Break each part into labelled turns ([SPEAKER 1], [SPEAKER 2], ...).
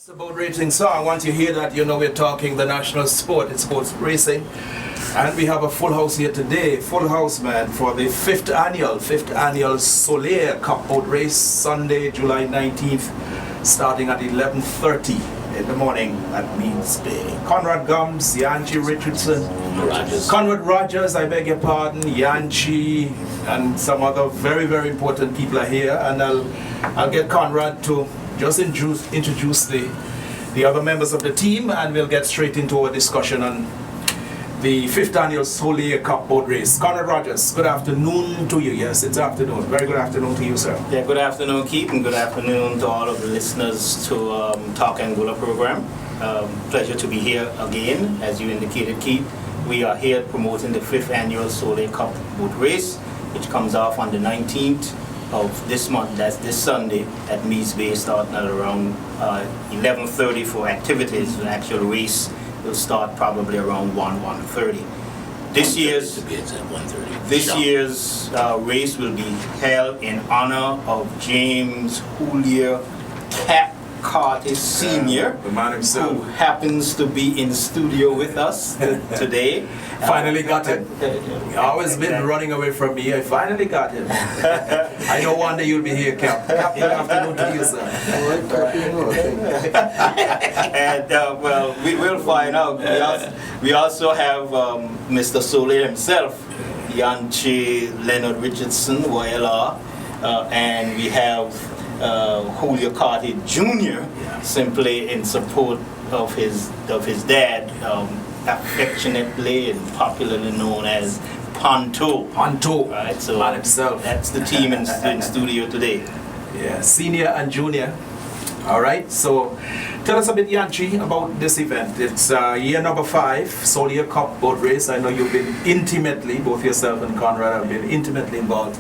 [SPEAKER 1] It's a boat racing song. Once you hear that, you know we're talking the national sport. It's sports racing. And we have a full house here today. Full house, man, for the fifth annual Soleil Cup boat race, Sunday, July 19th, starting at 11:30 in the morning at Meads Bay. Conrad Gums, Yanchi Richardson, Conrad Rogers, I beg your pardon, Yanchi, and some other very, very important people are here. And I'll get Conrad to just introduce the other members of the team, and we'll get straight into our discussion on the 5th annual Soleil Cup boat race. Conrad Rogers, good afternoon to you. Yes, it's afternoon. Very good afternoon to you, sir.
[SPEAKER 2] Yeah, good afternoon, Keith, and good afternoon to all of the listeners to Talk Angola program. Pleasure to be here again, as you indicated, Keith. We are here promoting the 5th annual Soleil Cup boat race, which comes off on the 19th of this month. That's this Sunday at Meads Bay, starting at around 11:30 for activities. The actual race will start probably around 1:30. This year's race will be held in honor of James Julia Carter Sr., who happens to be in the studio with us today.
[SPEAKER 1] Finally got him. He's always been running away from me. I finally got him. I know one day you'll be here, Cap. Good afternoon to you, sir.
[SPEAKER 2] And well, we will find out. We also have Mr. Soleil himself, Yanchi Leonard Richardson, YLR, and we have Julio Carter Jr., simply in support of his dad, affectionately and popularly known as Ponto. Right, so
[SPEAKER 1] man himself.
[SPEAKER 2] That's the team in studio today.
[SPEAKER 1] Yeah, senior and junior. All right, so tell us a bit, Yanchi, about this event. It's year number 5, Soleil Cup boat race. I know you've been intimately, both yourself and Conrad have been intimately involved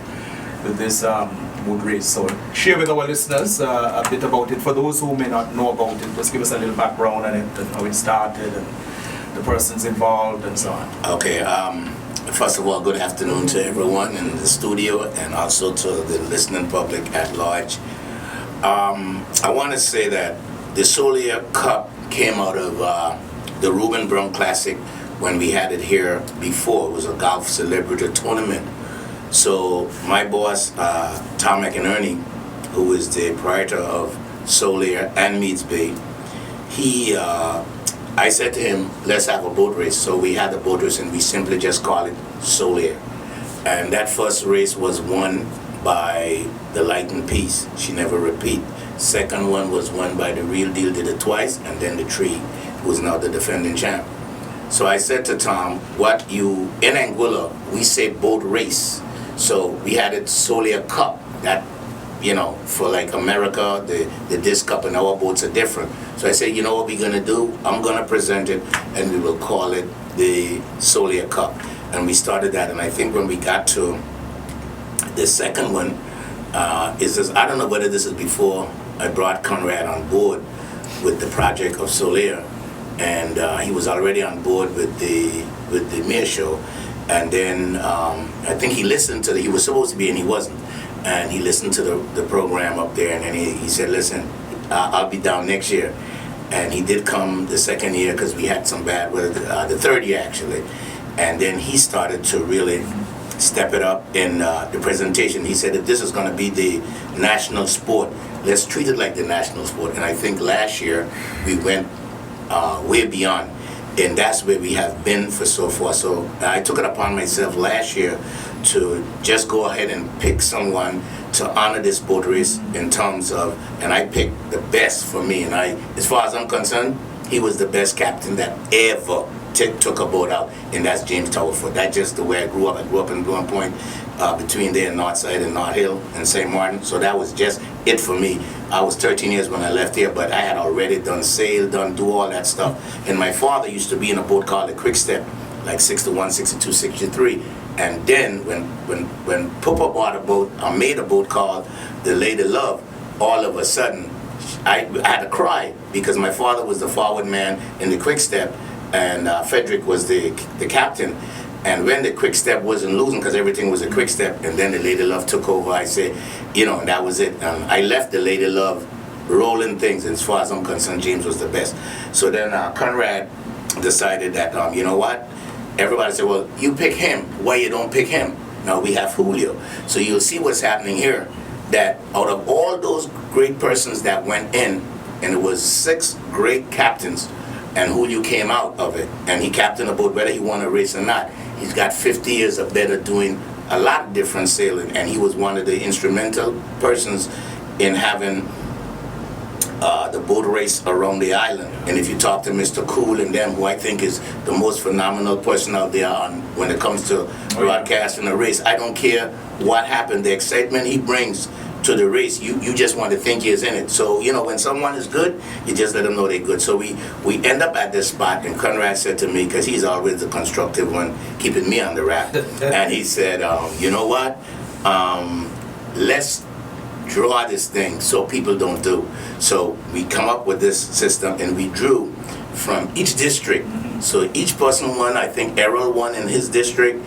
[SPEAKER 1] with this boat race. So share with our listeners a bit about it. For those who may not know about it, just give us a little background on it and how it started and the persons involved and so on.
[SPEAKER 3] Okay, first of all, good afternoon to everyone in the studio and also to the listening public at large. I want to say that the Soleil Cup came out of the Reuben Brown Classic when we had it here before. It was a golf celebrity tournament. So my boss, Tom McInerney, who is the proprietor of Soleil and Meads Bay, I said to him, let's have a boat race. So we had a boat race and we simply just call it Soleil. And that first race was won by the Light and Peace. She never repeat. Second one was won by the Real Deal, did it twice, and then the Tree, who is now the defending champ. So I said to Tom, in Angola, we say boat race. So we had it Soleil Cup, that, for like America, the disc cup and our boats are different. So I said, you know what we're gonna do? I'm gonna present it and we will call it the Soleil Cup. And we started that, and I think when we got to the second one, I don't know whether this is before I brought Conrad on board with the project of Soleil, and he was already on board with the Mayor Show. And then I think he listened to he was supposed to be and he wasn't. And he listened to the program up there, and then he said, listen, I'll be down next year. And he did come the second year because we had some bad weather, the third year actually. And then he started to really step it up in the presentation. He said, if this is going to be the national sport, let's treat it like the national sport. And I think last year we went way beyond. And that's where we have been for so far. So I took it upon myself last year to just go ahead and pick someone to honor this boat race in terms of, and I picked the best for me. And as far as I'm concerned, he was the best captain that ever took a boat out, and that's James Towerfoot. That's just the way I grew up. I grew up in Blue Point, between there and Northside and North Hill and St. Martin. So that was just it for me. I was 13 years when I left here, but I had already do all that stuff. And my father used to be in a boat called the Quick Step, like 61, 62, 63. And then when Papa bought a boat, I made a boat called the Lady Love, all of a sudden I had to cry because my father was the forward man in the Quick Step, and Frederick was the captain. And when the Quick Step wasn't losing, because everything was a Quick Step, and then the Lady Love took over, I said, and that was it. I left the Lady Love rolling things. As far as I'm concerned, James was the best. So then Conrad decided that, you know what? Everybody said, well, you pick him. Why you don't pick him? Now we have Julio. So you'll see what's happening here. That out of all those great persons that went in, and it was 6 great captains, and Julio came out of it, and he captained a boat whether he won a race or not. He's got 50 years of better doing a lot of different sailing, and he was one of the instrumental persons in having the boat race around the island. And if you talk to Mr. Cool and them, who I think is the most phenomenal person out there when it comes to broadcasting a race, I don't care what happened, the excitement he brings to the race, you just want to think he is in it. So, when someone is good, you just let them know they're good. So we end up at this spot, and Conrad said to me, because he's always the constructive one, keeping me on the rack, and he said, you know what, let's draw this thing so people don't do. So we come up with this system, and we drew from each district. So each person won. I think Errol won in his district,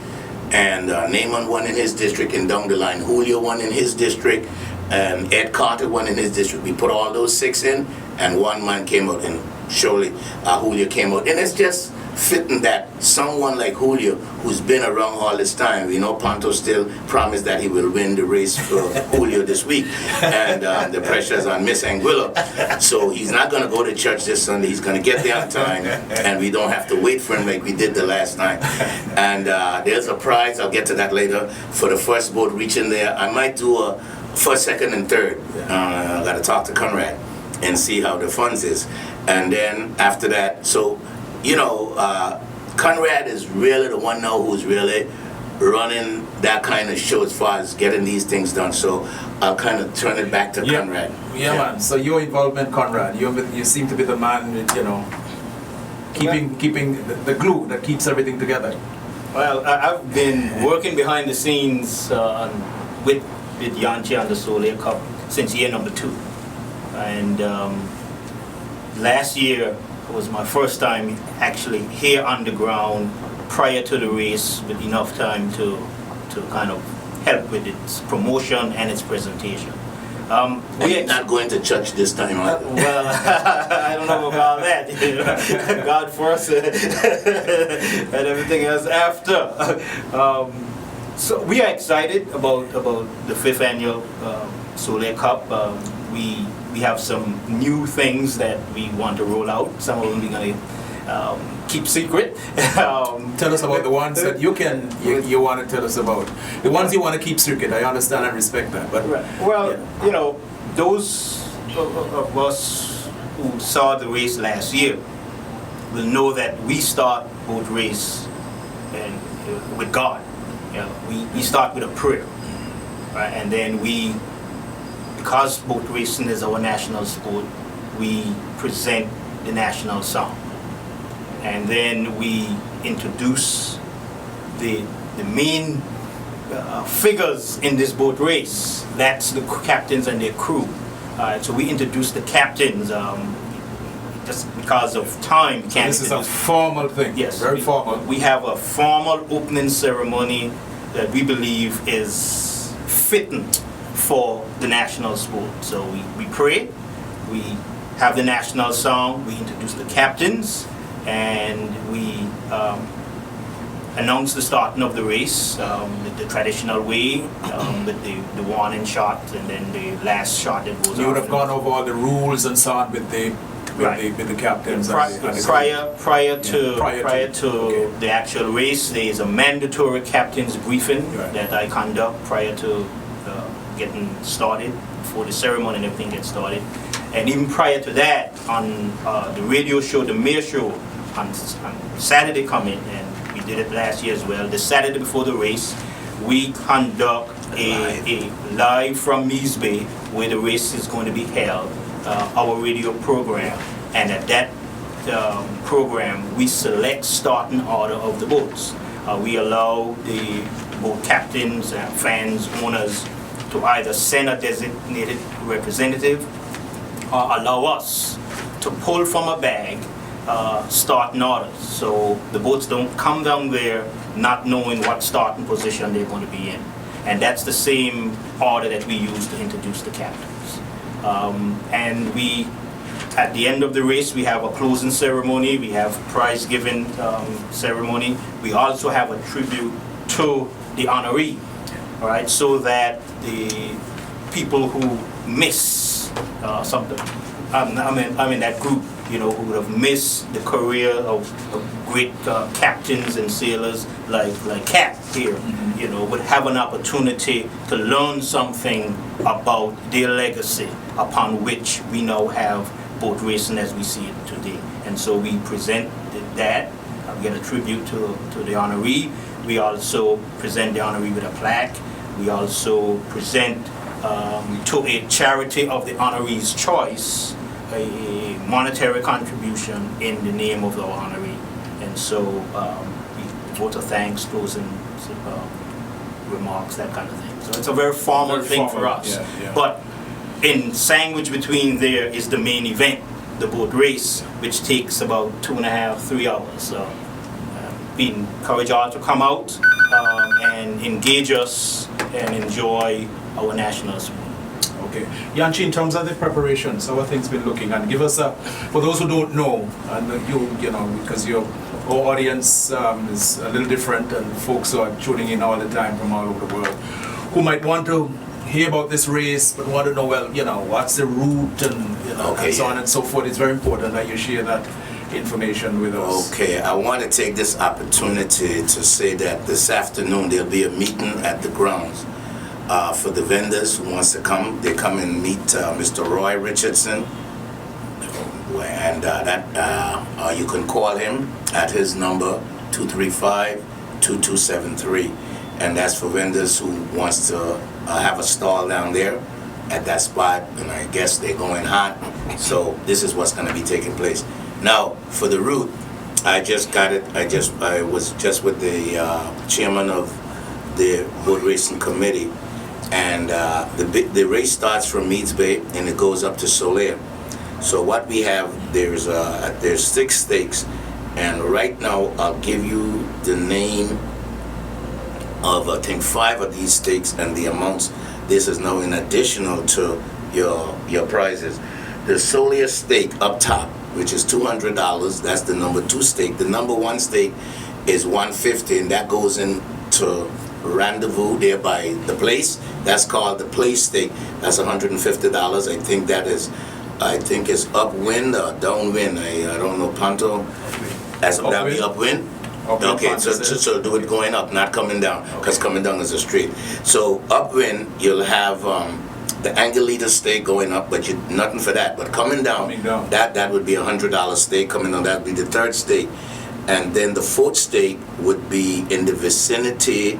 [SPEAKER 3] and Naaman won in his district, and down the line Julio won in his district, and Ed Carter won in his district. We put all those 6 in, and one man came out, and surely Julio came out. And it's just fitting that someone like Julio, who's been around all this time, Ponto still promised that he will win the race for Julio this week, and the pressure's on Miss Anguilla. So he's not going to go to church this Sunday. He's going to get there on time, and we don't have to wait for him like we did the last time. And there's a prize, I'll get to that later, for the first boat reaching there. I might do a first, second, and third. I got to talk to Conrad and see how the funds is. And then after that, so Conrad is really the one now who's really running that kind of show as far as getting these things done. So I'll kind of turn it back to Conrad.
[SPEAKER 1] Yeah, man. So your involvement, Conrad, you seem to be the man, keeping the glue that keeps everything together.
[SPEAKER 2] Well, I've been working behind the scenes with Yanchi on the Soleil Cup since year number 2. And last year was my first time actually here on the ground prior to the race, with enough time to kind of help with its promotion and its presentation.
[SPEAKER 3] We're not going to church this time either.
[SPEAKER 2] Well, I don't know about that. God first and everything else after. So we are excited about the 5th annual Soleil Cup. We have some new things that we want to roll out. Some of them we're going to keep secret.
[SPEAKER 1] Tell us about the ones that you want to tell us about. The ones you want to keep secret. I understand and respect that. But
[SPEAKER 2] well, those of us who saw the race last year will know that we start boat race with God. We start with a prayer, right? And then because boat racing is our national sport, we present the national song. And then we introduce the main figures in this boat race. That's the captains and their crew. So we introduce the captains. Just because of time, we can't.
[SPEAKER 1] This is a formal thing.
[SPEAKER 2] Yes,
[SPEAKER 1] very formal.
[SPEAKER 2] We have a formal opening ceremony that we believe is fitting for the national sport. So we pray, we have the national song, we introduce the captains, and we announce the starting of the race the traditional way, with the warning shot and then the last shot that goes on.
[SPEAKER 1] You would have gone over all the rules and so on with the captains.
[SPEAKER 2] Prior to the actual race, there is a mandatory captain's briefing that I conduct prior to getting started, before the ceremony and everything gets started. And even prior to that, on the radio show, the Mayor Show, on Saturday coming, and we did it last year as well, the Saturday before the race, we conduct a live from Mees Bay, where the race is going to be held, our radio program. And at that program, we select starting order of the boats. We allow the boat captains, fans, owners to either send a designated representative or allow us to pull from a bag starting orders. So the boats don't come down there not knowing what starting position they're going to be in. And that's the same order that we use to introduce the captains. And we, at the end of the race, we have a closing ceremony, we have prize giving ceremony. We also have a tribute to the honoree, all right, so that the people who miss something, I mean that group, you know, who would have missed the career of great captains and sailors like Cap here, you know, would have an opportunity to learn something about their legacy upon which we now have boat racing as we see it today. And so we present that, we get a tribute to the honoree. We also present the honoree with a plaque. We also present to a charity of the honoree's choice a monetary contribution in the name of the honoree. And so we vote of thanks, closing remarks, that kind of thing. So it's a very formal thing for us.
[SPEAKER 1] Yeah.
[SPEAKER 2] But in sandwich between there is the main event, the boat race, which takes about 2.5, 3 hours. So we encourage all to come out and engage us and enjoy our national sport.
[SPEAKER 1] Okay. Yanchi, in terms of the preparations, how have things been looking? And give us for those who don't know, and you know, because our audience is a little different and folks are tuning in all the time from all over the world, who might want to hear about this race but want to know, well, you know, what's the route and, you know, and so on and so forth. It's very important that you share that information with us.
[SPEAKER 3] Okay, I want to take this opportunity to say that this afternoon there'll be a meeting at the grounds for the vendors who wants to come. They come and meet Mr. Roy Richardson, and you can call him at his number 235-2273, and that's for vendors who wants to have a stall down there at that spot, and I guess they're going hot. So this is what's going to be taking place. Now, for the route, I just got it. I was just with the chairman of the boat racing committee, and the race starts from Meads Bay and it goes up to Solaire. So what we have, there's 6 stakes, and right now I'll give you the name of I think 5 of these stakes and the amounts. This is now in additional to your prizes. The Solaire stake up top, which is $200. That's the number 2 stake. The number 1 stake is $150, and that goes into Rendezvous there by the place. That's called the place stake. That's $150. I think it's upwind or downwind. I don't know, Panto. That'll be upwind. Okay, so do it going up, not coming down, because coming down is a straight. So upwind, you'll have the Angelita stake going up, but nothing for that. But coming down, that would be $100 stake. Coming down, that would be the 3rd stake. And then the 4th stake would be in the vicinity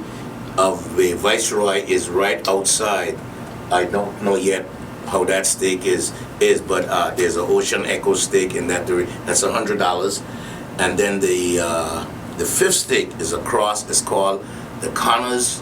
[SPEAKER 3] of the Viceroy, is right outside. I don't know yet how that stake is, but there's an Ocean Echo stake in that area. That's $100. And then the 5th stake is across. It's called the Connors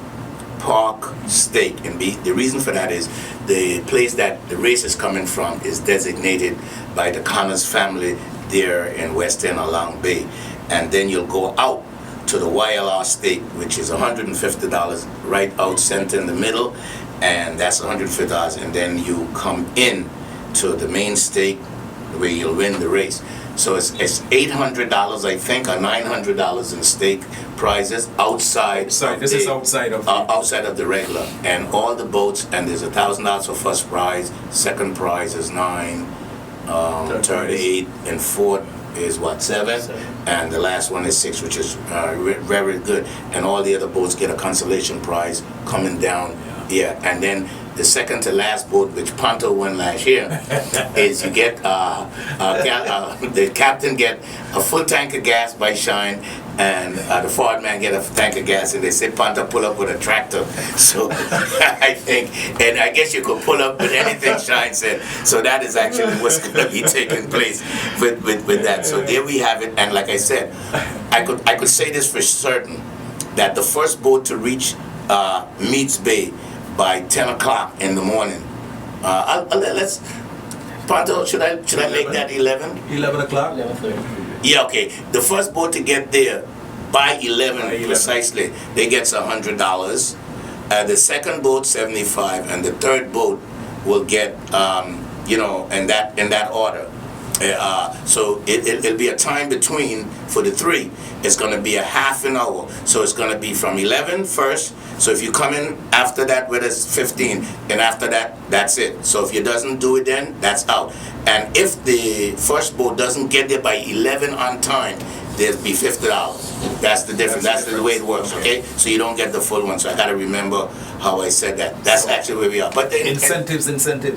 [SPEAKER 3] Park stake, and the reason for that is the place that the race is coming from is designated by the Connors family there in West End or Long Bay. And then you'll go out to the YLR stake, which is $150 right out center in the middle, and that's $150. And then you come in to the main stake where you'll win the race. So it's $800, I think, or $900 in stake prizes outside.
[SPEAKER 1] This is outside of
[SPEAKER 3] outside of the regular, and all the boats. And there's $1,000 for first prize. Second prize is $9, third $8, and fourth is what, 7, and the last one is 6, which is very good. And all the other boats get a consolation prize coming down. Yeah, and then the second to last boat, which Ponto won last year, is you get the captain get a full tank of gas by Shine, and the forward man get a tank of gas, and they say Ponto pull up with a tractor. So I think, and I guess you could pull up with anything Shine said. So that is actually what's going to be taking place with that. So there we have it. And like I said, I could say this for certain, that the first boat to reach Meads Bay by 10 o'clock in the morning. Let's, Panto, should I make that 11?
[SPEAKER 1] 11 o'clock?
[SPEAKER 2] 11:30.
[SPEAKER 3] Yeah, okay. The first boat to get there by 11 precisely, they gets $100. The second boat, $75, and the third boat will get in that order. So it'll be a time between for the three. It's going to be a half an hour. So it's going to be from 11 first. So if you come in after that, whether it's 15, and after that, that's it. So if you doesn't do it then, that's out. And if the first boat doesn't get there by 11 on time, there'll be $50. That's the difference. That's the way it works, okay? So you don't get the full one. So I got to remember how I said that. That's actually where we are. But
[SPEAKER 1] incentives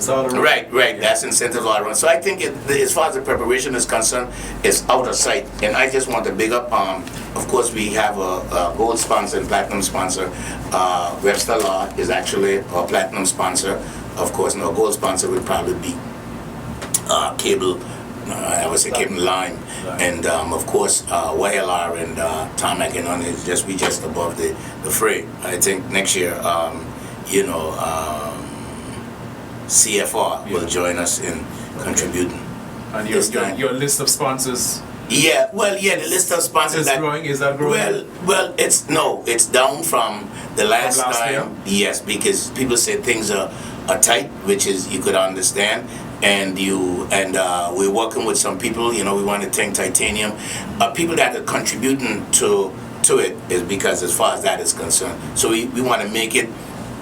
[SPEAKER 1] all around.
[SPEAKER 3] Right. That's incentives all around. So I think as far as the preparation is concerned, it's out of sight. And I just want to big up. Of course, we have a gold sponsor and platinum sponsor. Webster Law is actually a platinum sponsor. Of course, no gold sponsor would probably be cable. I would say Cable Line, and of course YLR and Tom McKinnon is just above the fray. I think next year, CFR will join us in contributing.
[SPEAKER 1] And your list of sponsors.
[SPEAKER 3] The list of sponsors
[SPEAKER 1] is growing. Is that growing?
[SPEAKER 3] Well, it's down from the last time.
[SPEAKER 1] Year?
[SPEAKER 3] Yes, because people say things are tight, which is you could understand. And we're working with some people. We want to thank Titanium. People that are contributing to it is because as far as that is concerned. So we want to make it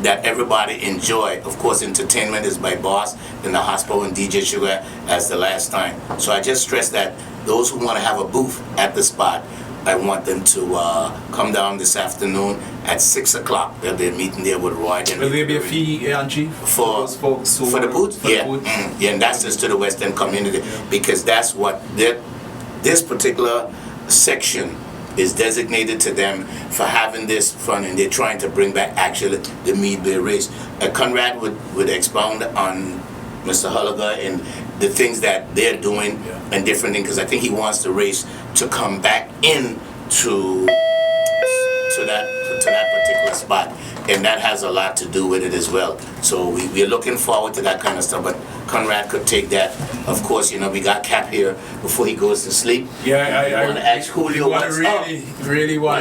[SPEAKER 3] that everybody enjoy. Of course, entertainment is by Boss, then the hospital and DJ Sugar as the last time. So I just stress that those who want to have a booth at the spot, I want them to come down this afternoon at 6 o'clock. There'll be a meeting there with Roy.
[SPEAKER 1] Will there be a fee, Angie,
[SPEAKER 3] for
[SPEAKER 1] those folks
[SPEAKER 3] for the booth? Yeah, and that's just to the West End community, because that's what this particular section is designated to them for having this fun, and they're trying to bring back actually the Meadway race. Conrad would expound on Mr. Hulliger and the things that they're doing and different things, because I think he wants the race to come back in to that particular spot, and that has a lot to do with it as well. So we're looking forward to that kind of stuff, but Conrad could take that. Of course, we got Cap here before he goes to sleep.
[SPEAKER 1] I
[SPEAKER 3] want to ask Julio what's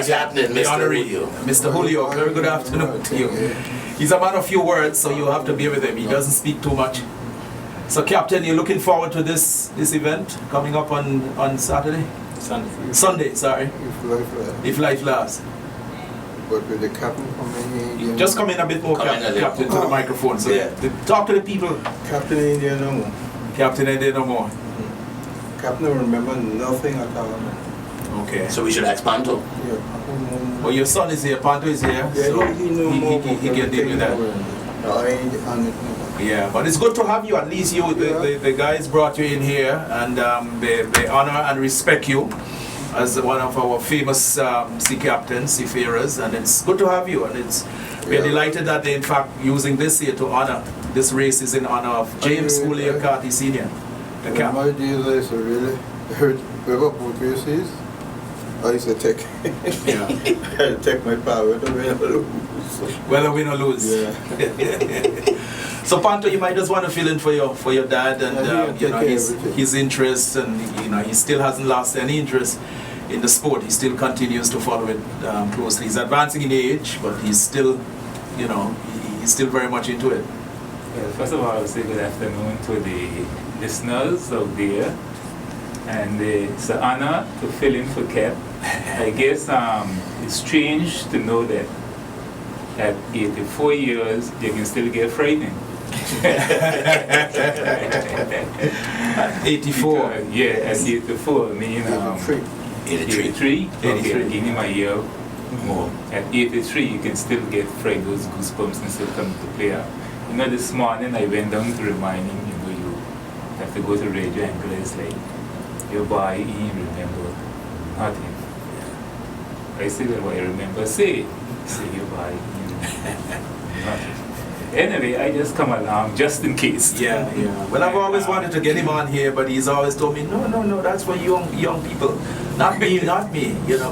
[SPEAKER 3] happening, Mr. Julio.
[SPEAKER 1] Mr. Julio, very good afternoon to you. He's a man of few words, so you have to be with him. He doesn't speak too much. So, Captain, you're looking forward to this event coming up on Saturday? Sunday, sorry. If life lasts.
[SPEAKER 4] But with the captain coming in...
[SPEAKER 1] Just come in a bit more, Captain, to the microphone. So talk to the people.
[SPEAKER 4] Captain ain't there no more.
[SPEAKER 1] Captain ain't there no more.
[SPEAKER 4] Captain don't remember nothing at all.
[SPEAKER 3] Okay. So we should ask Panto.
[SPEAKER 4] Yeah.
[SPEAKER 1] Well, your son is here, Panto is here.
[SPEAKER 4] Yeah,
[SPEAKER 1] so
[SPEAKER 4] he know more.
[SPEAKER 1] He can deal with that.
[SPEAKER 4] I ain't on it no.
[SPEAKER 1] Yeah, but it's good to have you. At least the guys brought you in here, and they honor and respect you as one of our famous sea captains, seafarers, and it's good to have you. And we're delighted that they in fact using this here to honor. This race is in honor of James Cooley Carty Senior. The
[SPEAKER 4] cap. My days I used to really hurt whoever boat races. I used to take. I take my power whether win or lose.
[SPEAKER 1] Whether win or lose.
[SPEAKER 4] Yeah.
[SPEAKER 1] So Panto, you might just want to fill in for your dad and his interest, and he still hasn't lost any interest in the sport. He still continues to follow it closely. He's advancing in age, but he's still, he's still very much into it.
[SPEAKER 5] Well, first of all, I would say good afternoon to the listeners out there, and it's an honor to fill in for Cap. I guess it's strange to know that at 84 years you can still get frightened.
[SPEAKER 1] 84.
[SPEAKER 5] At 84, I mean 83. Okay, I'm giving him a year more. At 83, you can still get frightened, those goosebumps, and still come to play out. This morning I went down to remind him, you have to go to radio, and it's like, your body, he remember nothing. I say, well, what I remember, say your body, he remember nothing. Anyway, I just come along just in case.
[SPEAKER 1] Yeah. Well, I've always wanted to get him on here, but he's always told me, no, that's for young people. Not me.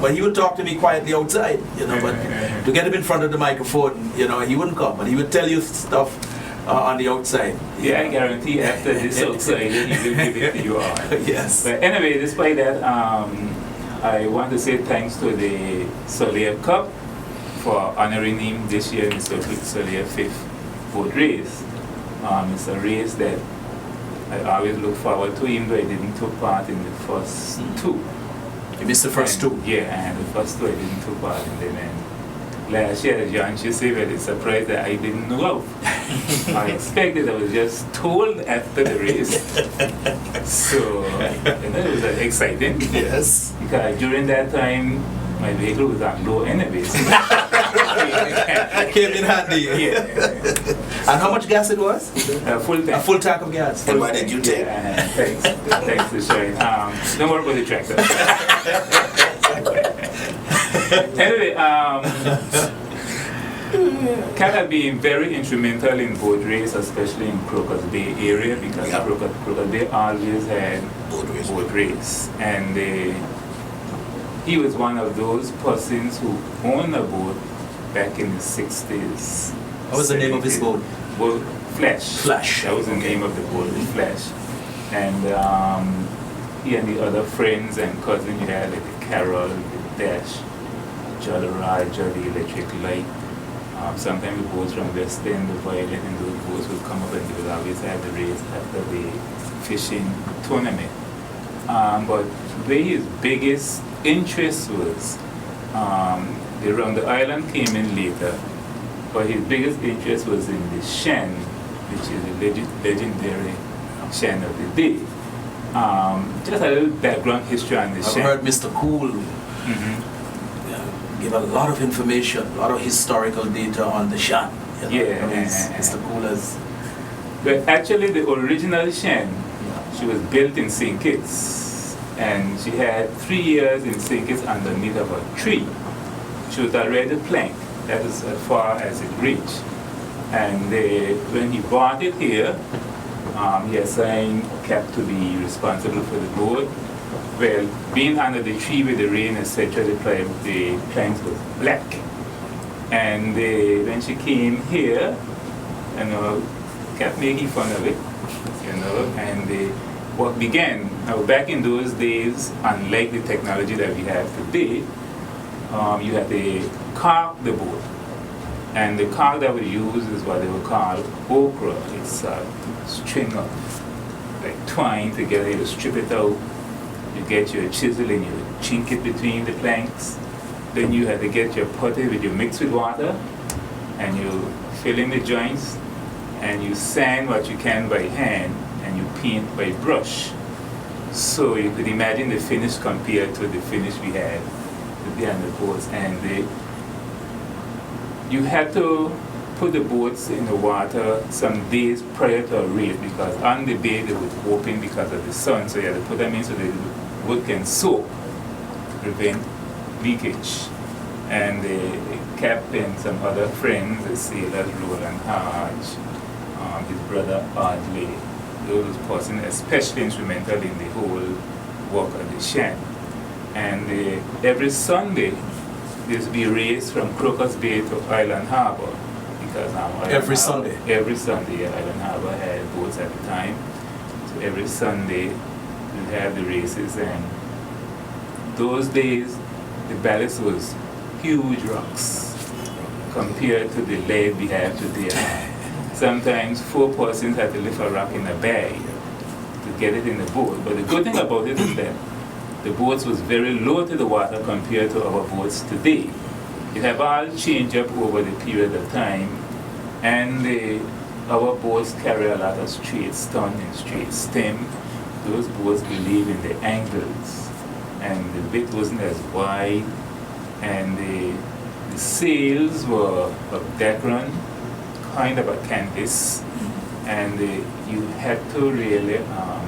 [SPEAKER 1] But he would talk to me quietly outside, but to get him in front of the microphone, he wouldn't come, but he would tell you stuff on the outside.
[SPEAKER 5] Yeah, I guarantee after this outside, he will give it to you all.
[SPEAKER 1] Yes.
[SPEAKER 5] But anyway, despite that, I want to say thanks to the Soleil Cup for honoring him this year in the Soleil 5th boat race. It's a race that I always look forward to him, but I didn't take part in the first two.
[SPEAKER 1] You missed the first two?
[SPEAKER 5] Yeah, and the first two I didn't take part in them. And last year, John, she said, well, it's surprised that I didn't know. I expected, I was just told after the race. So, it was exciting.
[SPEAKER 1] Yes.
[SPEAKER 5] Because during that time, my vehicle was at low anyways.
[SPEAKER 1] Came in handy.
[SPEAKER 5] Yeah.
[SPEAKER 1] And how much gas it was?
[SPEAKER 5] Full tank.
[SPEAKER 1] A full tank of gas.
[SPEAKER 3] And why did you take?
[SPEAKER 5] Thanks. Thanks for sharing. Don't worry about the tractor. Anyway, Kat had been very instrumental in boat race, especially in Crocus Bay area, because Crocus Bay always had boat race. And he was one of those persons who owned a boat back in the 60s.
[SPEAKER 1] What was the name of his boat?
[SPEAKER 5] Boat Flash.
[SPEAKER 1] Flash.
[SPEAKER 5] That was the name of the boat, the Flash. And he and the other friends and cousins, you had like the Carol, the Dash, Jolly Roger, the Electric Light. Sometimes the boats from West End, the Violet, and those boats would come up and they would always have the race after the fishing tournament. But where his biggest interest was, the Round the Island came in later, but his biggest interest was in the Shen, which is the legendary Shen of the day. Just a little background history on the Shen.
[SPEAKER 1] I've heard Mr. Cool give a lot of information, a lot of historical data on the Shan. Mr. Coolers.
[SPEAKER 5] But actually, the original Shen, she was built in St. Kitts, and she had 3 years in St. Kitts underneath of a tree. She was already planked. That is as far as it reached. And when he bought it here, he assigned Cap to be responsible for the boat. Well, being under the tree with the rain, etc., the planks was black. And when she came here, kept making fun of it, and what began. Now, back in those days, unlike the technology that we have today, you had to caulk the boat. And the caulk that we use is what they would call okra. It's a string of like twine together, you strip it out. You get your chisel and you chink it between the planks. Then you have to get your putty with your mix with water and you fill in the joints and you sand what you can by hand and you paint by brush. So you could imagine the finish compared to the finish we had behind the boats. And you had to put the boats in the water some days prior to a race because on the day they would open because of the sun. So you had to put them in so the boat can soak to prevent leakage. And the captain, some other friends, the sailors, Roland Hodge, his brother Audley, those persons especially instrumental in the whole work of the Shen. And every Sunday there used to be a race from Crocus Bay to Island Harbor.
[SPEAKER 1] Every Sunday?
[SPEAKER 5] Every Sunday, Island Harbor had boats at the time. So every Sunday we'd have the races, and those days the ballast was huge rocks compared to the lead we have today. Sometimes 4 persons had to lift a rock in a bag to get it in the boat. But the good thing about it is that the boats was very low to the water compared to our boats today. It have all changed up over the period of time, and our boats carry a lot of straight stern and straight stem. Those boats believe in the angles, and the bit wasn't as wide, and the sails were of Decron, kind of a canvas, and you had to really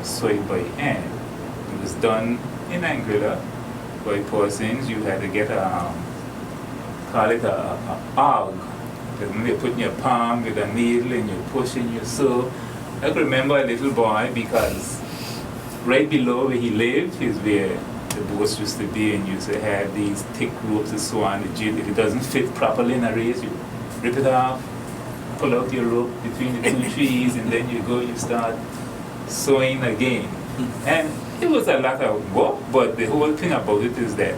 [SPEAKER 5] sew it by hand. It was done in Anguilla by persons. You had to get call it a aug. They put in your palm with a needle and you push and you sew. I can remember a little boy because right below where he lived is where the boats used to be, and you used to have these thick ropes to sew on the jib. If it doesn't fit properly in a race, you rip it off, pull out your rope between the 2 trees, and then you go, you start sewing again. And it was a lot of work, but the whole thing about it is that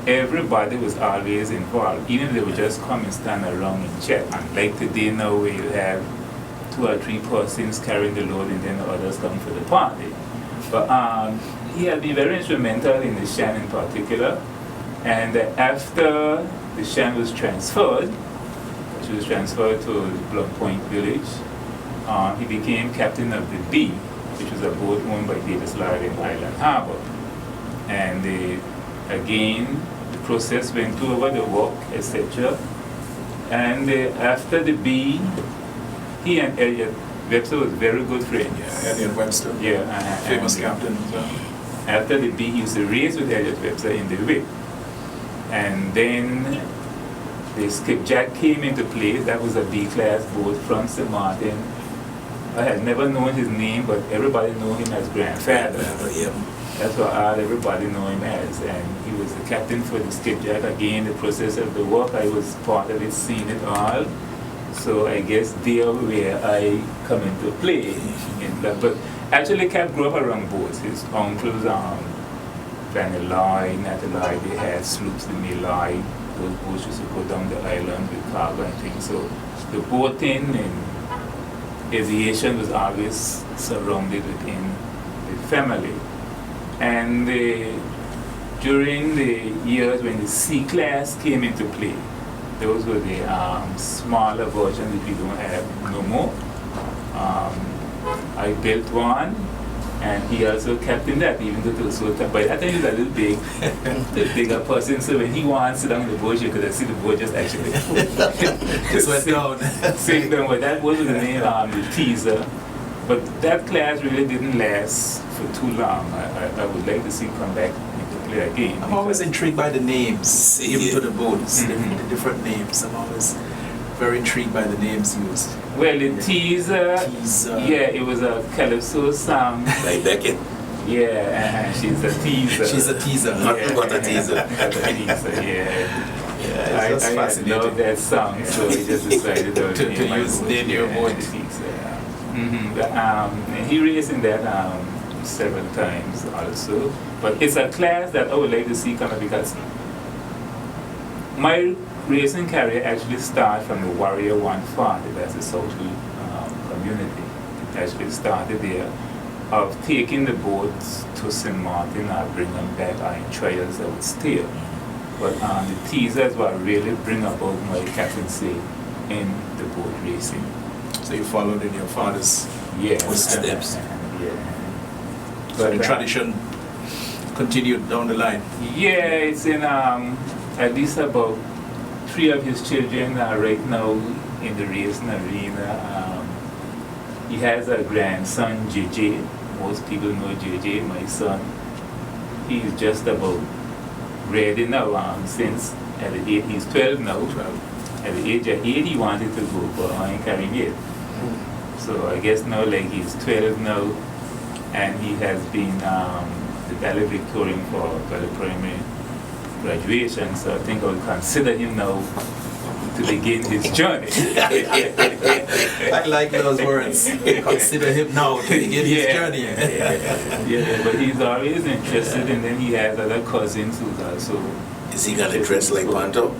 [SPEAKER 5] everybody was always involved, even if they would just come and stand around and chat. Unlike today now where you have 2 or 3 persons carrying the load and then others come for the party. But he had been very instrumental in the Shan in particular. And after the Shan was transferred, she was transferred to Blood Point Village, he became captain of the B, which was a boat owned by Davis Lloyd in Island Harbor. And again, the process went over the work, etc. And after the B, he and Elliot Webster was very good friends.
[SPEAKER 1] Yeah, Elliot Webster.
[SPEAKER 5] Yeah,
[SPEAKER 1] famous captain as well.
[SPEAKER 5] After the B, he used to race with Elliot Webster in the whip. And then the skipjack came into play. That was a B-class boat from St. Martin. I had never known his name, but everybody knew him as Grandfather.
[SPEAKER 1] Yeah.
[SPEAKER 5] That's what everybody knew him as. And he was the captain for the skipjack. Again, the process of the work, I was part of it, seeing it all. So I guess there where I come into play. But actually, Cap grew up around boats. His uncles, Van Eloy, Nat Eloy, they had sloops in Eloy. Those boats used to go down the island with cargo and things. So the boating and aviation was always surrounded within the family. And during the years when the C-class came into play, those were the smaller versions that we don't have no more. I built one, and he also captained that, even though it was so tough. But I think he was a little big, the bigger person. So when he wanted to sit down in the boat, you could see the boat just actually
[SPEAKER 1] just went down.
[SPEAKER 5] Sink down. But that was the name, the teaser. But that class really didn't last for too long. I would like to see it come back into play again.
[SPEAKER 1] I'm always intrigued by the names, even to the boats, the different names. I'm always very intrigued by the names used.
[SPEAKER 5] Well, the teaser, yeah, it was a Calypso song.
[SPEAKER 3] Like Beckett.
[SPEAKER 5] Yeah, and she's a teaser.
[SPEAKER 1] She's a teaser.
[SPEAKER 3] Nothing but a teaser.
[SPEAKER 5] Yeah,
[SPEAKER 1] it's
[SPEAKER 5] I
[SPEAKER 1] fascinating.
[SPEAKER 5] love that song, so we just decided
[SPEAKER 1] to use the new boat.
[SPEAKER 5] And he raced in that several times also. But it's a class that I would like to see come up because my racing career actually started from the Warrior 140, that's the Southfield community. It actually started there, of taking the boats to St. Martin and bring them back in trials that would steer. But the teasers were really bring about my captaincy in the boat racing.
[SPEAKER 1] So you followed in your father's footsteps.
[SPEAKER 5] Yeah.
[SPEAKER 1] So the tradition continued down the line.
[SPEAKER 5] Yeah, it's in at least about 3 of his children are right now in the racing arena. He has a grandson, JJ. Most people know JJ, my son. He's just about ready now, since at the age, he's 12 now. At the age of 8, he wanted to go, but I ain't carrying it. So I guess now, like, he's 12 now, and he has been the valedictorian for valedictorian graduation, so I think I would consider him now to begin his journey.
[SPEAKER 1] I like those words. Consider him now to begin his journey.
[SPEAKER 5] Yeah, but he's always interested, and then he has other cousins who's also.
[SPEAKER 3] Is he gonna dress like Panto?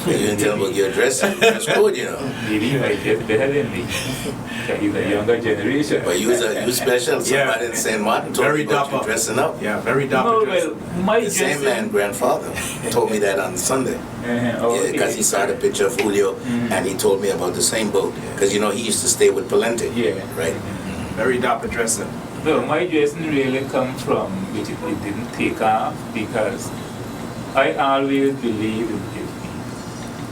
[SPEAKER 3] You didn't tell him about your dress code, you know.
[SPEAKER 5] Maybe he might get better than me. He's a younger generation.
[SPEAKER 3] But you special. Somebody in St. Martin told me about you dressing up.
[SPEAKER 1] Yeah, very dapper.
[SPEAKER 5] No, well, my
[SPEAKER 3] the same man, grandfather, told me that on Sunday. Because he saw the picture of Julio, and he told me about the same boat. Because, you know, he used to stay with Palente.
[SPEAKER 5] Yeah.
[SPEAKER 3] Right?
[SPEAKER 1] Very dapper dressing.
[SPEAKER 5] Well, my dressing really comes from, which it didn't take off, because I always believe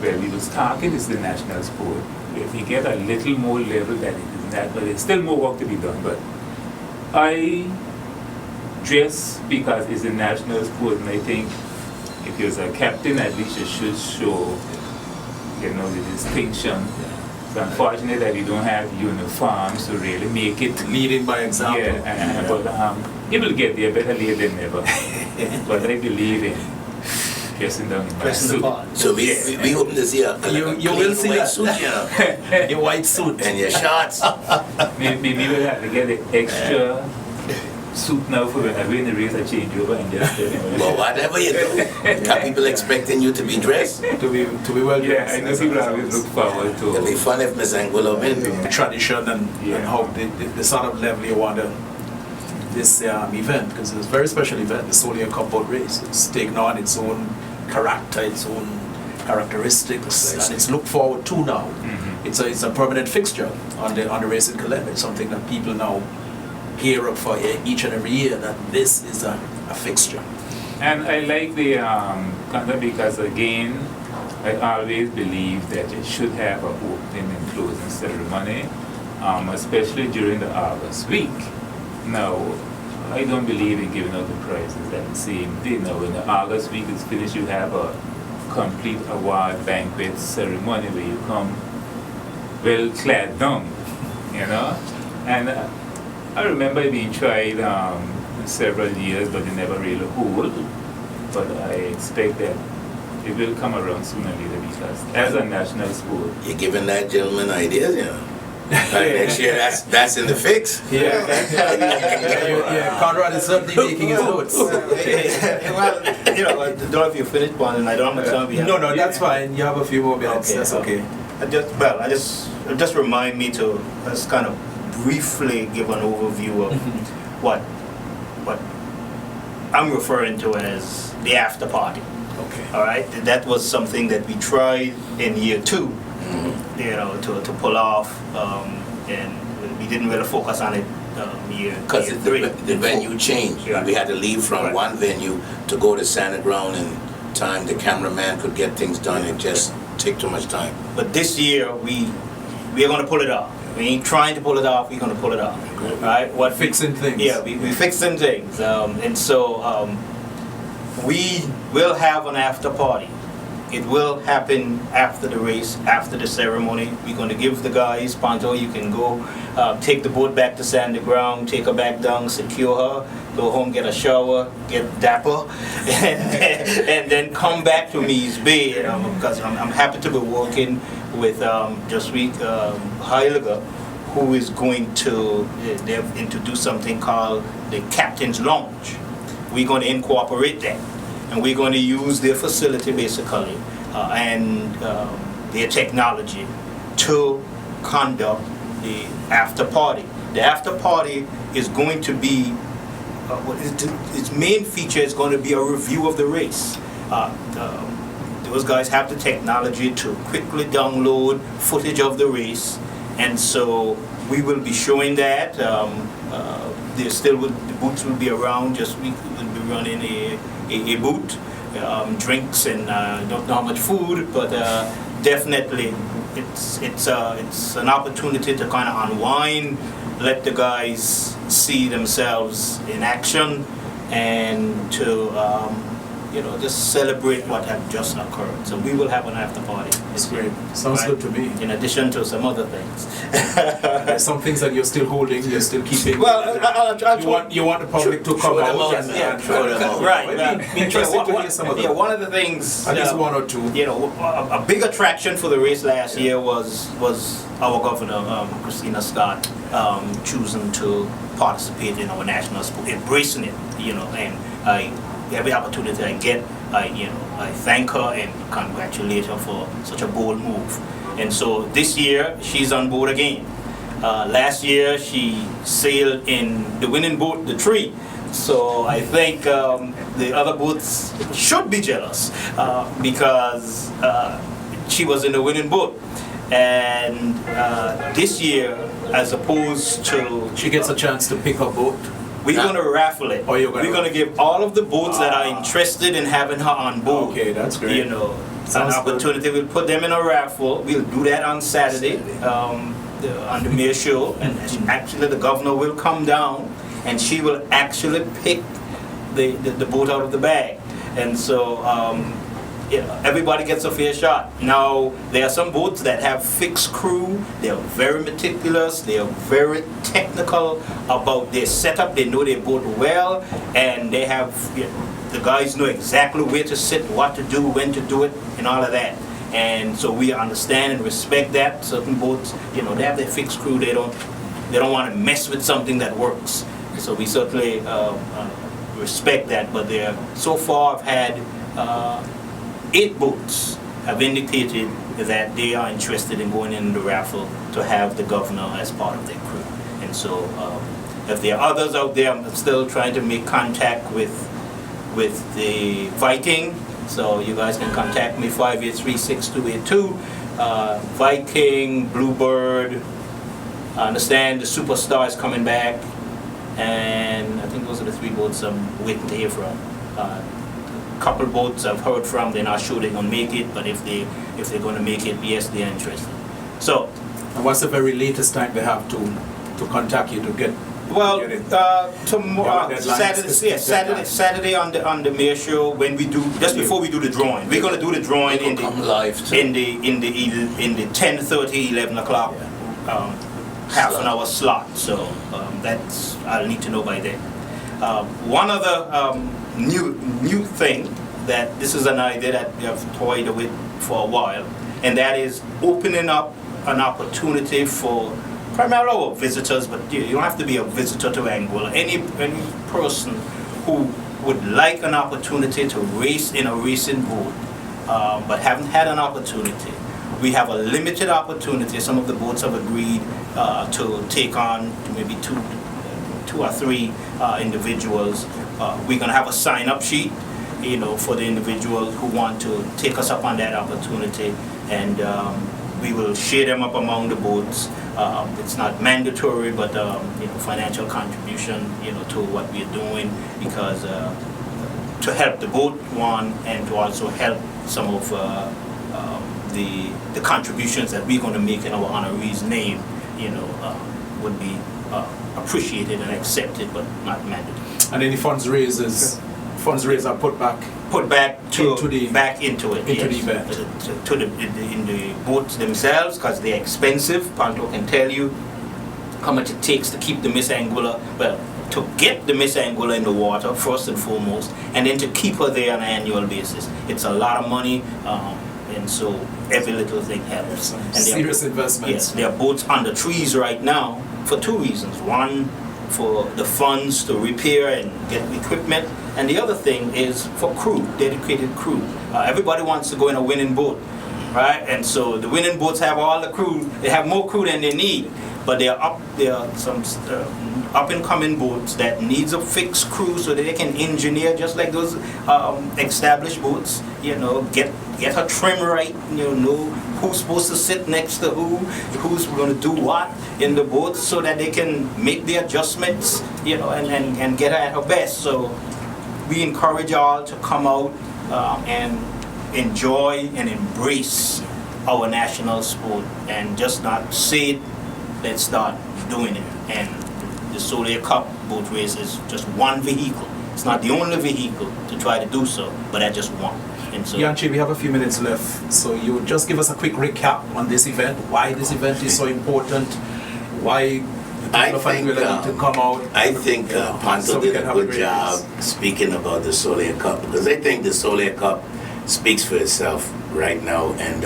[SPEAKER 5] well, we was talking, it's the national sport. If we get a little more level than it is that, but there's still more work to be done. But I dress because it's a national sport, and I think if you're a captain, at least you should show, you know, the distinction. It's unfortunate that we don't have uniforms to really make it.
[SPEAKER 1] Leading by example.
[SPEAKER 5] Yeah, but it will get there better late than never. But I believe in dressing down in my suit.
[SPEAKER 3] So we hoping to see a
[SPEAKER 1] you will see
[SPEAKER 3] white
[SPEAKER 1] that.
[SPEAKER 3] suit, you know.
[SPEAKER 1] Your white suit.
[SPEAKER 3] And your shorts.
[SPEAKER 5] Maybe we'll have to get the extra suit now for when I win the race, I change over and just
[SPEAKER 3] Well, whatever you do, are people expecting you to be dressed?
[SPEAKER 1] To be well dressed.
[SPEAKER 5] Yeah, I know people always look forward to.
[SPEAKER 3] It'll be fun if Miss Anguilla win.
[SPEAKER 1] Tradition and how the sort of level you want this event, because it's a very special event. It's only a Cup boat race. It's taken on its own character, its own characteristics, and it's looked forward to now.
[SPEAKER 5] Mm-hmm.
[SPEAKER 1] It's a permanent fixture on the race in Calais. It's something that people now gear up for each and every year, that this is a fixture.
[SPEAKER 5] And I like the concept because, again, I always believe that it should have an opening and closing ceremony, especially during the August week. Now, I don't believe in giving out the prizes that same day. Now, when the August week is finished, you have a complete award banquet ceremony where you come well clad down, you know. And I remember it being tried several years, but it never really hold. But I expect that it will come around sooner or later, because as a national sport.
[SPEAKER 3] You're giving that gentleman ideas, you know. Next year, that's in the fix.
[SPEAKER 1] Yeah, Conrad is certainly making his notes.
[SPEAKER 2] Well, you know, I don't know if you finished one, and I don't know how much time we have.
[SPEAKER 1] No, that's fine. You have a few more minutes. That's okay.
[SPEAKER 2] Just remind me to just kind of briefly give an overview of what I'm referring to as the after party.
[SPEAKER 1] Okay.
[SPEAKER 2] All right, that was something that we tried in year 2, you know, to pull off, and we didn't really focus on it year
[SPEAKER 3] Because
[SPEAKER 2] 3.
[SPEAKER 3] the venue changed.
[SPEAKER 2] Yeah.
[SPEAKER 3] We had to leave from
[SPEAKER 2] Right.
[SPEAKER 3] one venue to go to Santa Ground, and time the cameraman could get things done. It just take too much time.
[SPEAKER 2] But this year we are going to pull it off. We ain't trying to pull it off. We're going to pull it off. Right?
[SPEAKER 1] Fixing things.
[SPEAKER 2] Yeah, we fixing things, and so we will have an after party. It will happen after the race, after the ceremony. We're going to give the guys, Panto, you can go take the boat back to Sandy Ground, take her back down, secure her, go home, get a shower, get dapper, and then come back to Mees Bay. Because I'm happy to be working with Justweek Heiliger, who is going to introduce something called the Captain's Lounge. We're going to incorporate that, and we're going to use their facility basically and their technology to conduct the after party. The after party is going to be its main feature is going to be a review of the race. Those guys have the technology to quickly download footage of the race, and so we will be showing that. The booths will be around. Justweek will be running a booth, drinks, and don't know how much food, but definitely it's an opportunity to kind of unwind, let the guys see themselves in action, and to just celebrate what had just occurred. So we will have an after party.
[SPEAKER 1] That's great. Sounds good to me.
[SPEAKER 2] In addition to some other things.
[SPEAKER 1] There's some things that you're still holding, you're still keeping.
[SPEAKER 2] Well,
[SPEAKER 1] you want the public to come out and
[SPEAKER 2] right.
[SPEAKER 1] interesting to hear some of them.
[SPEAKER 2] Yeah, one of the things.
[SPEAKER 1] At least one or two.
[SPEAKER 2] You know, a big attraction for the race last year was our governor, Christina Scott, choosing to participate in our national sport, embracing it. And every opportunity I get, I thank her and congratulate her for such a bold move. And so this year, she's on board again. Last year, she sailed in the winning boat, the Tree. So I think the other boats should be jealous because she was in the winning boat. And this year, as opposed to...
[SPEAKER 1] She gets a chance to pick a boat.
[SPEAKER 2] We're going to raffle it. We're going to give all of the boats that are interested in having her on board.
[SPEAKER 1] Okay, that's great.
[SPEAKER 2] An opportunity. We'll put them in a raffle. We'll do that on Saturday on the mayor show. And actually the governor will come down and she will actually pick the boat out of the bag. And so everybody gets a fair shot. Now, there are some boats that have fixed crew. They are very meticulous. They are very technical about their setup. They know their boat well, and they have the guys know exactly where to sit, what to do, when to do it, and all of that. And so we understand and respect that. Certain boats, they have their fixed crew. They don't want to mess with something that works. So we certainly respect that, but they so far have had 8 boats have indicated that they are interested in going in the raffle to have the governor as part of their crew. And so if there are others out there, I'm still trying to make contact with the Viking, so you guys can contact me 583-6282. Viking, Bluebird, I understand the Superstar is coming back, and I think those are the 3 boats I'm waiting to hear from. Couple boats I've heard from, they're not sure they're going to make it, but if they're going to make it, yes, they're interested. So,
[SPEAKER 1] and what's the very latest time they have to contact you to get?
[SPEAKER 2] Well,
[SPEAKER 1] tomorrow,
[SPEAKER 2] Saturday on the mayor show, when we do just before we do the drawing, we're going to do the drawing in the 10:30, 11 o'clock, half an hour slot. So that's I'll need to know by then. One other new thing that this is an idea that we have toyed with for a while, and that is opening up an opportunity for primarily our visitors, but you don't have to be a visitor to Anguilla. Any person who would like an opportunity to race in a racing boat, but haven't had an opportunity. We have a limited opportunity. Some of the boats have agreed to take on maybe two or three individuals. We're going to have a sign-up sheet, for the individuals who want to take us up on that opportunity, and we will share them up among the boats. It's not mandatory, but financial contribution, to what we're doing, because to help the boat one, and to also help some of the contributions that we're going to make in our honoree's name, would be appreciated and accepted, but not mandatory.
[SPEAKER 1] And any funds raised are put back into the event,
[SPEAKER 2] in the boats themselves, because they're expensive. Panto can tell you how much it takes to keep the Miss Anguilla, to get the Miss Anguilla in the water first and foremost, and then to keep her there on an annual basis. It's a lot of money, and so every little thing helps. And
[SPEAKER 1] serious investments.
[SPEAKER 2] Yes, there are boats under trees right now for 2 reasons. One, for the funds to repair and get equipment, and the other thing is for crew, dedicated crew. Everybody wants to go in a winning boat, right? And so the winning boats have all the crew. They have more crew than they need, but there are some up and coming boats that needs a fixed crew so that they can engineer just like those established boats. Get her trim right. Know who's supposed to sit next to who's going to do what in the boat, so that they can make the adjustments. And get her at her best. So we encourage y'all to come out and enjoy and embrace our national sport, and just not say it, let's start doing it. And the Soleil Cup boat race is just one vehicle. It's not the only vehicle to try to do so, but that's just one. And so,
[SPEAKER 1] Yanchi, we have a few minutes left, so you just give us a quick recap on this event, why this event is so important, why
[SPEAKER 3] I think
[SPEAKER 1] to come out.
[SPEAKER 3] I think Panto did a good job speaking about the Soleil Cup, because I think the Soleil Cup speaks for itself right now, and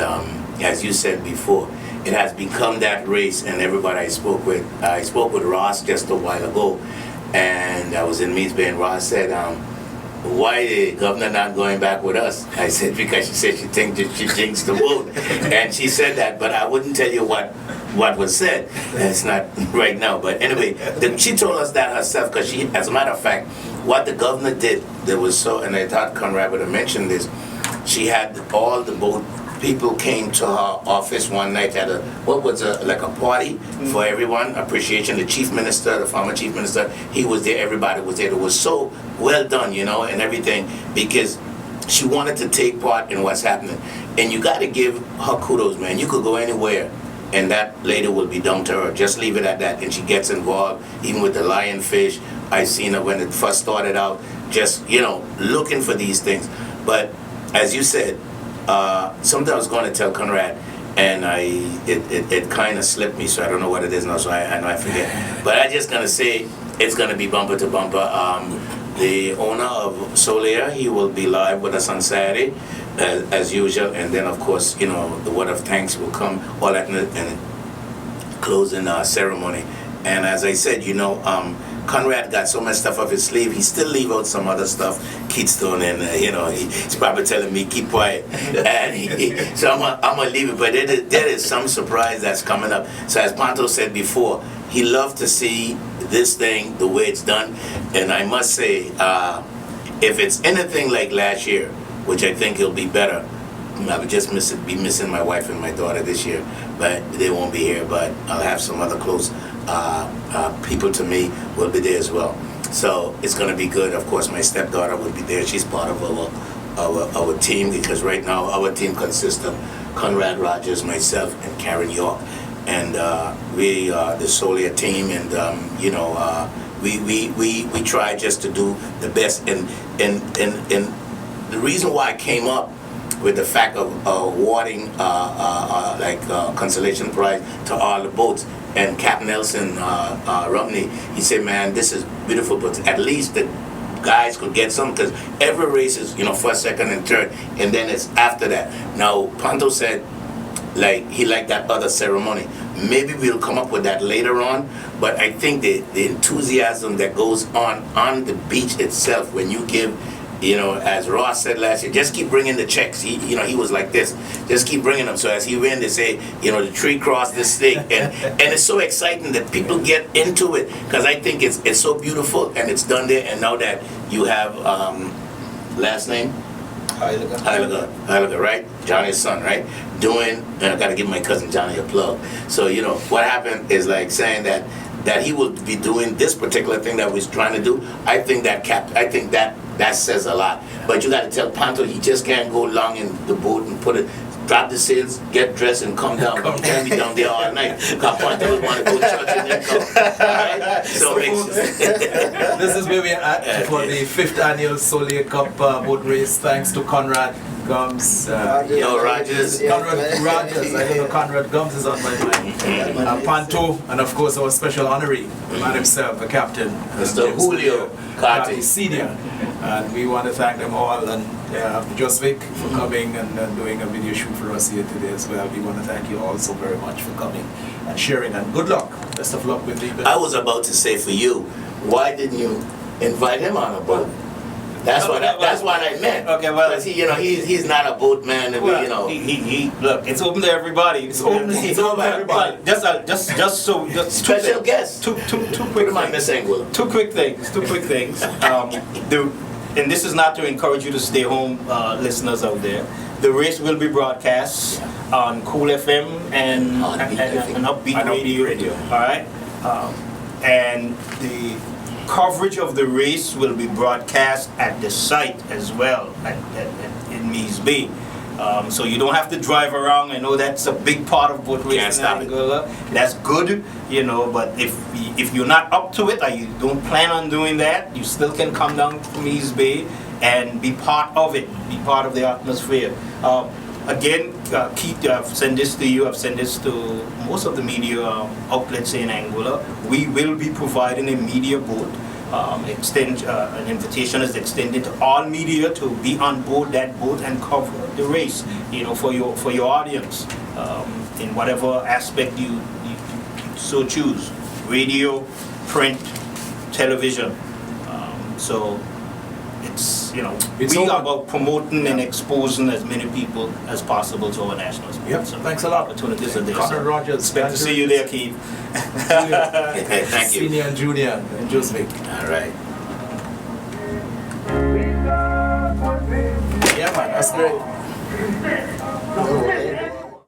[SPEAKER 3] as you said before, it has become that race. And everybody I spoke with Ross just a while ago, and I was in Meads Bay, and Ross said, why the governor not going back with us? I said, because she said she thinks that she jinxed the boat. And she said that, but I wouldn't tell you what was said. That's not right now. But anyway, she told us that herself, because she, as a matter of fact, what the governor did, there was so, and I thought Conrad would have mentioned this, she had all the boat people came to her office one night at like a party for everyone, appreciation. The chief minister, the former chief minister, he was there, everybody was there. It was so well done, and everything, because she wanted to take part in what's happening. And you got to give her kudos, man. You could go anywhere and that lady will be down to her. Just leave it at that. And she gets involved, even with the lionfish. I seen her when it first started out, just, looking for these things. But as you said, something I was going to tell Conrad, and it kind of slipped me, so I don't know what it is now, so I know I forget. But I'm just going to say it's going to be bumper to bumper. The owner of Soleil, he will be live with us on Saturday, as usual, and then of course, the word of thanks will come all at the closing ceremony. And as I said, Conrad got so much stuff off his sleeve. He still leave out some other stuff, Keystone, and he's probably telling me keep quiet. And so I'm gonna leave it. But there is some surprise that's coming up. So as Panto said before, he loved to see this thing the way it's done. And I must say, if it's anything like last year, which I think it'll be better, I would just be missing my wife and my daughter this year, but they won't be here. But I'll have some other close people to me will be there as well. So it's going to be good. Of course, my stepdaughter will be there. She's part of our team, because right now our team consists of Conrad Rogers, myself, and Karen York, and we are the Solia team, and we try just to do the best. And the reason why I came up with the fact of awarding consolation prize to all the boats, and Cap Nelson Romney, he said, man, this is beautiful, but at least the guys could get some, because every race is, first, second, and third, and then it's after that. Now, Panto said, he liked that other ceremony. Maybe we'll come up with that later on, but I think the enthusiasm that goes on the beach itself, when you give, as Ross said last year, just keep bringing the checks. He was like this, just keep bringing them. So as he went, they say, the tree crossed the stake, and it's so exciting that people get into it, because I think it's so beautiful, and it's done there. And now that you have last name, Heiliger, right? Johnny's son, right? And I got to give my cousin Johnny a plug. So what happened is saying that he will be doing this particular thing that we're trying to do. I think that says a lot. But you got to tell Panto he just can't go along in the boat and drop the sails, get dressed, and come down. He can't be down there all night. Because Panto would want to go to church and then come. All right? So
[SPEAKER 1] this is where we're at for the 5th annual Solia Cup boat race. Thanks to Conrad Gums.
[SPEAKER 3] Rogers.
[SPEAKER 1] Conrad Rogers. I don't know, Conrad Gums is on my mind. Panto, and of course our special honoree, the man himself, the captain,
[SPEAKER 3] Mr. Julio Carty
[SPEAKER 1] Senior. And we want to thank them all, and Josvik for coming and doing a video shoot for us here today as well. We want to thank you all so very much for coming and sharing, and good luck. Best of luck with the event.
[SPEAKER 3] I was about to say for you, why didn't you invite him on a boat? That's what I meant.
[SPEAKER 2] Okay, well,
[SPEAKER 3] he's not a boatman.
[SPEAKER 2] He look, it's open to everybody. It's open to everybody. Just
[SPEAKER 3] special guests.
[SPEAKER 2] Two quick things. Two quick things. And this is not to encourage you to stay home, listeners out there. The race will be broadcast on Cool FM and Upbeat Radio. All right, and the coverage of the race will be broadcast at the site as well in Mees Bay. So you don't have to drive around. I know that's a big part of boat racing in Angola. That's good, but if you're not up to it, or you don't plan on doing that, you still can come down to Mees Bay and be part of it, be part of the atmosphere. Again, Keith, I've sent this to you, I've sent this to most of the media outlets in Angola. We will be providing a media boat. An invitation is extended to all media to be on board that boat and cover the race, for your audience, in whatever aspect you so choose, radio, print, television. So it's we are about promoting and exposing as many people as possible to our national sport.
[SPEAKER 1] Yep.
[SPEAKER 2] So
[SPEAKER 1] thanks a lot.
[SPEAKER 2] Opportunities are there.
[SPEAKER 1] Conrad Rogers.
[SPEAKER 2] Expect to see you there, Keith.
[SPEAKER 3] Thank you.
[SPEAKER 1] Senior and junior, and Josvik.
[SPEAKER 3] All right.
[SPEAKER 1] Yeah, man, that's great.